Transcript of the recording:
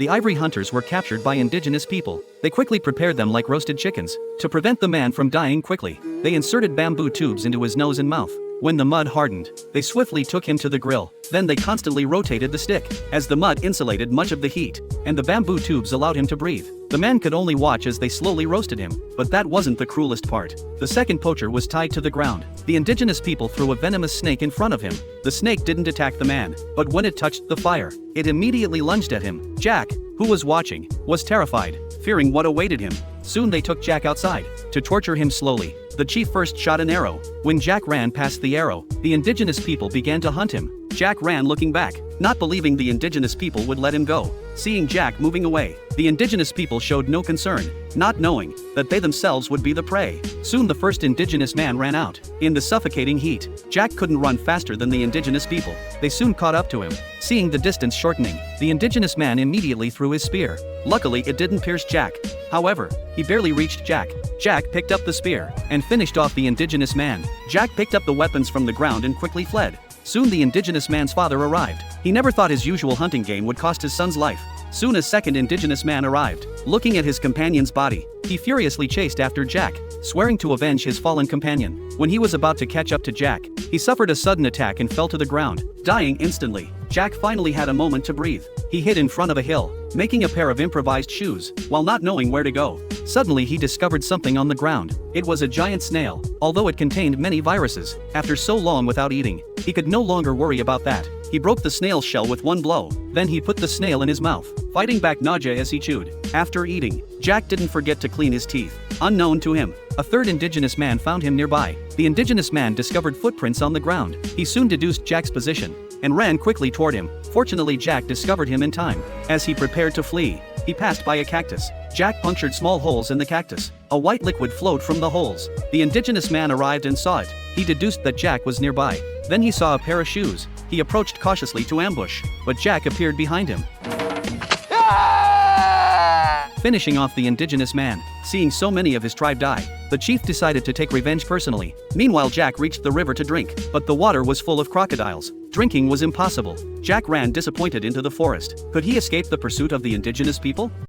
the ivory hunters were captured by indigenous people. They quickly prepared them like roasted chickens. To prevent the man from dying quickly, they inserted bamboo tubes into his nose and mouth. When the mud hardened, they swiftly took him to the grill. Then they constantly rotated the stick, as the mud insulated much of the heat, and the bamboo tubes allowed him to breathe. The man could only watch as they slowly roasted him, but that wasn't the cruelest part. The second poacher was tied to the ground. The indigenous people threw a venomous snake in front of him. The snake didn't attack the man, but when it touched the fire, it immediately lunged at him. Jack, who was watching, was terrified, fearing what awaited him. Soon they took Jack outside to torture him slowly. The chief first shot an arrow. When Jack ran past the arrow, the indigenous people began to hunt him. Jack ran looking back, not believing the indigenous people would let him go. Seeing Jack moving away, the indigenous people showed no concern, not knowing that they themselves would be the prey. Soon the first indigenous man ran out. In the suffocating heat, Jack couldn't run faster than the indigenous people. They soon caught up to him. Seeing the distance shortening, the indigenous man immediately threw his spear. Luckily it didn't pierce Jack. However, he barely reached Jack. Jack picked up the spear and finished off the indigenous man. Jack picked up the weapons from the ground and quickly fled. Soon the indigenous man's father arrived. He never thought his usual hunting game would cost his son's life. Soon a second indigenous man arrived. Looking at his companion's body, he furiously chased after Jack, swearing to avenge his fallen companion. When he was about to catch up to Jack, he suffered a sudden attack and fell to the ground, dying instantly. Jack finally had a moment to breathe. He hid in front of a hill, making a pair of improvised shoes, while not knowing where to go. Suddenly he discovered something on the ground. It was a giant snail, although it contained many viruses. After so long without eating, he could no longer worry about that. He broke the snail's shell with one blow. Then he put the snail in his mouth, fighting back nausea as he chewed. After eating, Jack didn't forget to clean his teeth. Unknown to him, a third indigenous man found him nearby. The indigenous man discovered footprints on the ground. He soon deduced Jack's position and ran quickly toward him. Fortunately, Jack discovered him in time. As he prepared to flee, he passed by a cactus. Jack punctured small holes in the cactus. A white liquid flowed from the holes. The indigenous man arrived and saw it. He deduced that Jack was nearby. Then he saw a pair of shoes. He approached cautiously to ambush, but Jack appeared behind him, finishing off the indigenous man. Seeing so many of his tribe die, the chief decided to take revenge personally. Meanwhile, Jack reached the river to drink, but the water was full of crocodiles. Drinking was impossible. Jack ran disappointed into the forest. Could he escape the pursuit of the indigenous people?